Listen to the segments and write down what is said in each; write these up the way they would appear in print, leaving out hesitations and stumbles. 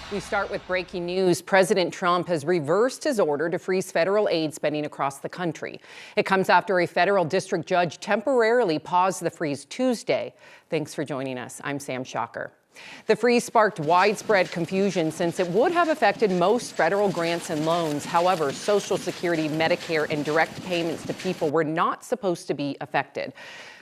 We start with breaking news. President Trump has reversed his order to freeze federal aid spending across the country. It comes after a federal district judge temporarily paused the freeze Tuesday. Thanks for joining us. I'm Sam Shocker. The freeze sparked widespread confusion since it would have affected most federal grants and loans. However, Social Security, Medicare, and direct payments to people were not supposed to be affected.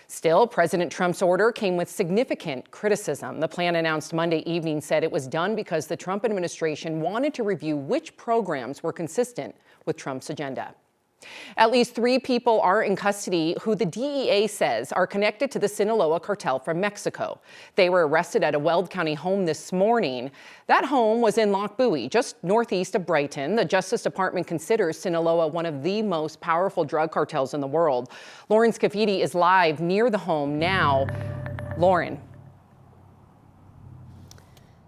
Still, President Trump's order came with significant criticism. The plan announced Monday evening said it was done because the Trump administration wanted to review which programs were consistent with Trump's agenda. At least 3 people are in custody who the DEA says are connected to the Sinaloa cartel from Mexico. They were arrested at a Weld County home this morning. That home was in Loch Buoy, just northeast of Brighton. The Justice Department considers Sinaloa one of the most powerful drug cartels in the world. Lauren Scafidi is live near the home now. Lauren.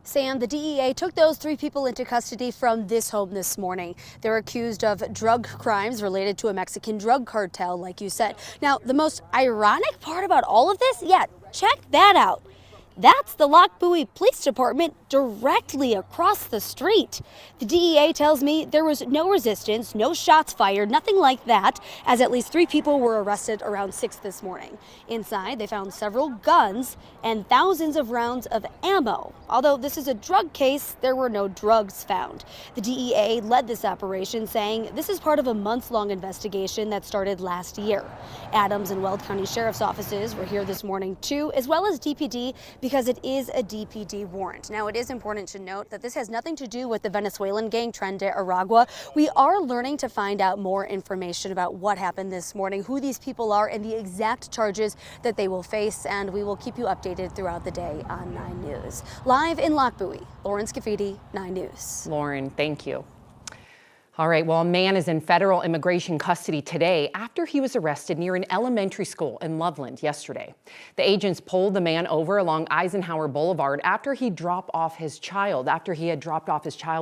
Sam, the DEA took those 3 people into custody from this home this morning. They're accused of drug crimes related to a Mexican drug cartel, like you said. Now, the most ironic part about all of this, check that out. That's the Loch Buoy Police Department directly across the street. The DEA tells me there was no resistance, no shots fired, nothing like that, as at least 3 people were arrested around 6 this morning. Inside, they found several guns and thousands of rounds of ammo. Although this is a drug case, there were no drugs found. The DEA led this operation, saying this is part of a months-long investigation that started last year. Adams and Weld County Sheriff's offices were here this morning too, as well as DPD, because it is a DPD warrant. Now, it is important to note that this has nothing to do with the Venezuelan gang Tren de Aragua. We are learning to find out more information about what happened this morning, who these people are, and the exact charges that they will face, and we will keep you updated throughout the day on 9 News. Live in Loch Buoy, Lauren Scafidi, 9 News. Lauren, thank you. All right, well, a man is in federal immigration custody today after he was arrested near an elementary school in Loveland yesterday. The agents pulled the man over along Eisenhower Boulevard after he had dropped off his child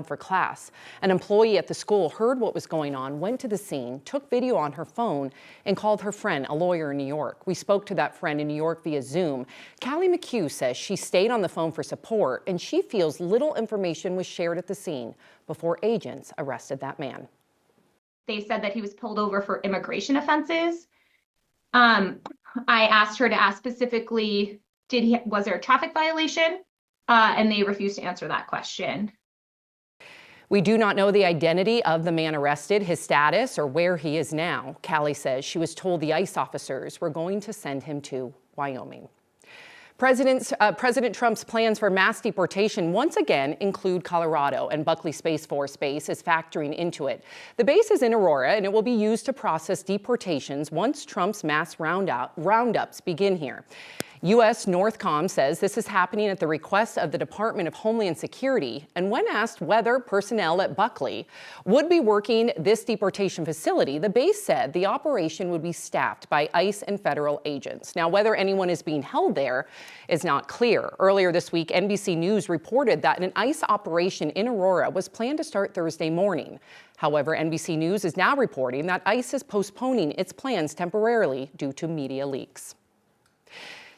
for class. An employee at the school heard what was going on, went to the scene, took video on her phone, and called her friend, a lawyer in New York. We spoke to that friend in New York via Zoom. Callie McHugh says she stayed on the phone for support, and she feels little information was shared at the scene before agents arrested that man. They said that he was pulled over for immigration offenses. I asked her to ask specifically, was there a traffic violation? And they refused to answer that question. We do not know the identity of the man arrested, his status, or where he is now. Callie says she was told the ICE officers were going to send him to Wyoming. President Trump's plans for mass deportation once again include Colorado, and Buckley Space Force Base is factoring into it. The base is in Aurora, and it will be used to process deportations once Trump's mass roundups begin here. U.S. Northcom says this is happening at the request of the Department of Homeland Security, and when asked whether personnel at Buckley would be working this deportation facility, the base said the operation would be staffed by ICE and federal agents. Now, whether anyone is being held there is not clear. Earlier this week, NBC News reported that an ICE operation in Aurora was planned to start Thursday morning. However, NBC News is now reporting that ICE is postponing its plans temporarily due to media leaks.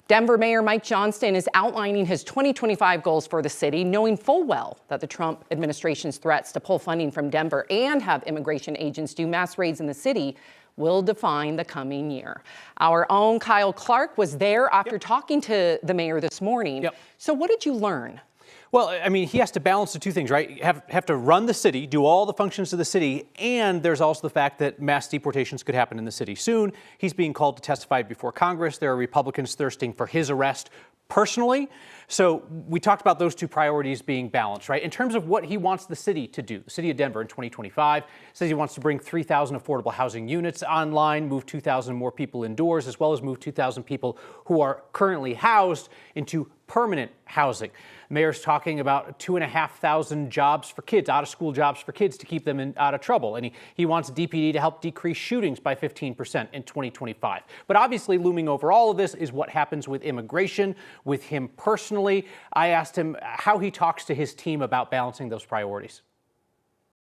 Denver Mayor Mike Johnston is outlining his 2025 goals for the city, knowing full well that the Trump administration's threats to pull funding from Denver and have immigration agents do mass raids in the city will define the coming year. Our own Kyle Clark was there after talking to the mayor this morning. So what did you learn? Well, I mean, he has to balance the 2 things, right? Have to run the city, do all the functions of the city, and there's also the fact that mass deportations could happen in the city soon. He's being called to testify before Congress. There are Republicans thirsting for his arrest personally. So we talked about those 2 priorities being balanced, right? In terms of what he wants the city to do, the city of Denver in 2025 says he wants to bring 3,000 affordable housing units online, move 2,000 more people indoors, as well as move 2,000 people who are currently housed into permanent housing. Mayor's talking about 2,500 jobs for kids, out-of-school jobs for kids to keep them out of trouble. And he wants DPD to help decrease shootings by 15% in 2025. But obviously looming over all of this is what happens with immigration, with him personally. I asked him how he talks to his team about balancing those priorities.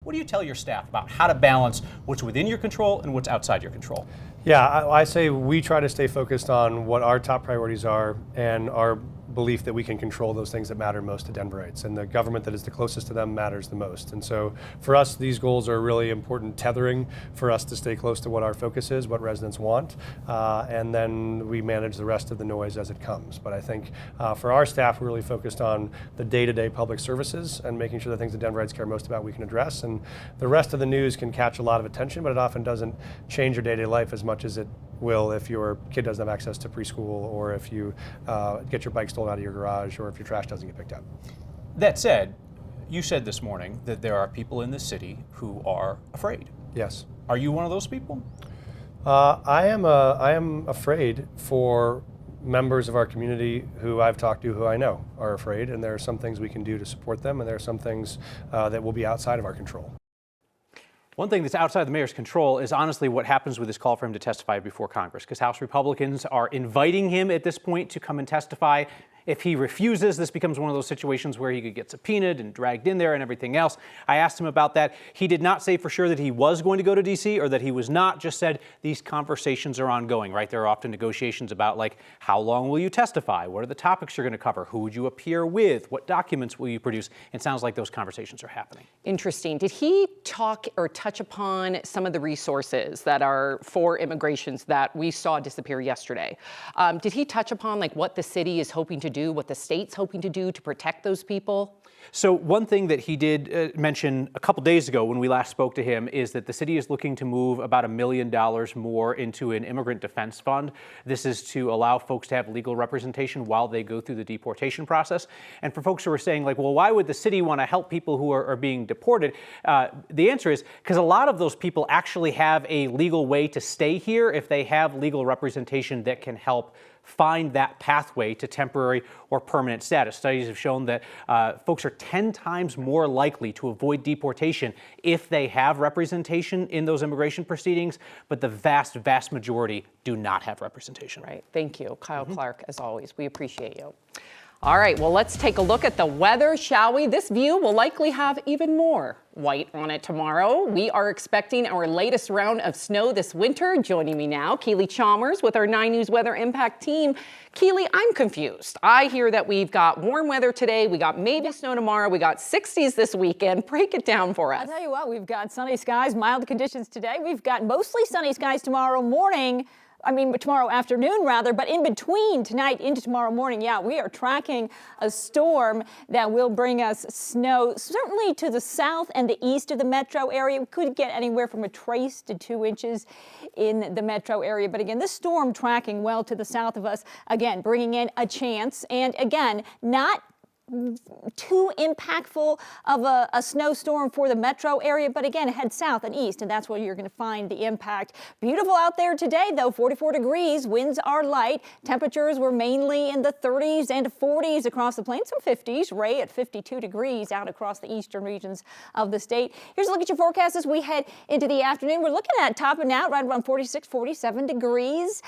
What do you tell your staff about how to balance what's within your control and what's outside your control? Yeah, I say we try to stay focused on what our top priorities are, and our belief that we can control those things that matter most to Denverites, and the government that is the closest to them matters the most. And so for us, these goals are really important tethering for us to stay close to what our focus is, what residents want, and then we manage the rest of the noise as it comes. But I think for our staff, we're really focused on the day-to-day public services and making sure the things that Denverites care most about we can address. And the rest of the news can catch a lot of attention, but it often doesn't change your day-to-day life as much as it will if your kid doesn't have access to preschool, or if you get your bike stolen out of your garage, or if your trash doesn't get picked up. That said, you said this morning that there are people in the city who are afraid. Yes. Are you one of those people? I am afraid for members of our community who I've talked to who I know are afraid, and there are some things we can do to support them, and there are some things that will be outside of our control. One thing that's outside the mayor's control is honestly what happens with his call for him to testify before Congress, because House Republicans are inviting him at this point to come and testify. If he refuses, this becomes one of those situations where he could get subpoenaed and dragged in there and everything else. I asked him about that. He did not say for sure that he was going to go to D.C. or that he was not, just said these conversations are ongoing, right? There are often negotiations about, like, how long will you testify? What are the topics you're going to cover? Who would you appear with? What documents will you produce? It sounds like those conversations are happening. Interesting. Did he talk or touch upon some of the resources that are for immigrations that we saw disappear yesterday? Did he touch upon, like, what the city is hoping to do, what the state's hoping to do to protect those people? So one thing that he did mention a couple days ago when we last spoke to him is that the city is looking to move about $1 million more into an immigrant defense fund. This is to allow folks to have legal representation while they go through the deportation process. And for folks who are saying, like, well, why would the city want to help people who are being deported? The answer is because a lot of those people actually have a legal way to stay here if they have legal representation that can help find that pathway to temporary or permanent status. Studies have shown that folks are 10 times more likely to avoid deportation if they have representation in those immigration proceedings, but the vast, vast majority do not have representation. Right. Thank you, Kyle Clark, as always. We appreciate you. All right, well, let's take a look at the weather, shall we? This view will likely have even more white on it tomorrow. We are expecting our latest round of snow this winter. Joining me now, Keely Chalmers with our 9 News Weather Impact team. Keely, I'm confused. I hear that we've got warm weather today. We got maybe snow tomorrow. We got 60s this weekend. Break it down for us. I'll tell you what, we've got sunny skies, mild conditions today. We've got mostly sunny skies tomorrow morning. Tomorrow afternoon rather, but in between tonight into tomorrow morning, yeah, we are tracking a storm that will bring us snow, certainly to the south and the east of the metro area. We could get anywhere from a trace to 2 inches in the metro area. But again, this storm tracking well to the south of us, again, bringing in a chance. And again, not too impactful of a snowstorm for the metro area, but again, head south and east, and that's where you're going to find the impact. Beautiful out there today, though, 44 degrees, winds are light, temperatures were mainly in the 30s and 40s across the plains, some 50s, Ray at 52 degrees out across the eastern regions of the state. Here's a look at your forecast as we head into the afternoon. We're looking at topping out right around 46, 47 degrees,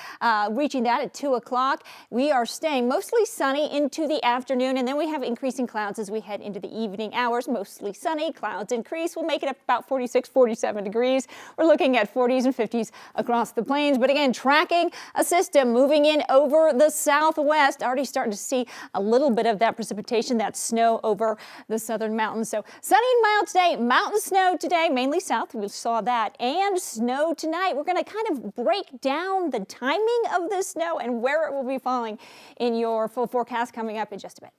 reaching that at 2 o'clock. We are staying mostly sunny into the afternoon, and then we have increasing clouds as we head into the evening hours. Mostly sunny, clouds increase. We'll make it up about 46, 47 degrees. We're looking at 40s and 50s across the plains. But again, tracking a system moving in over the southwest. Already starting to see a little bit of that precipitation, that snow over the southern mountains. So sunny and mild today, mountain snow today, mainly south. We saw that, and snow tonight. We're going to kind of break down the timing of the snow and where it will be falling in your full forecast coming up in just a bit.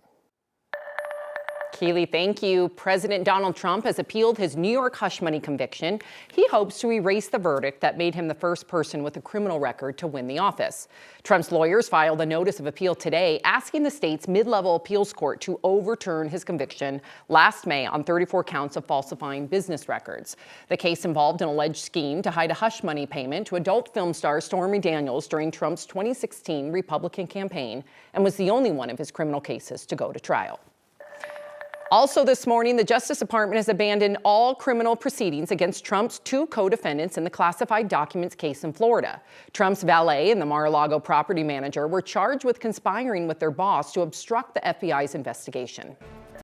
Keely, thank you. President Donald Trump has appealed his New York hush money conviction. He hopes to erase the verdict that made him the first person with a criminal record to win the office. Trump's lawyers filed a notice of appeal today asking the state's mid-level appeals court to overturn his conviction last May on 34 counts of falsifying business records. The case involved an alleged scheme to hide a hush money payment to adult film star Stormy Daniels during Trump's 2016 Republican campaign, and was the only one of his criminal cases to go to trial. Also this morning, the Justice Department has abandoned all criminal proceedings against Trump's 2 co-defendants in the classified documents case in Florida. Trump's valet and the Mar-a-Lago property manager were charged with conspiring with their boss to obstruct the FBI's investigation.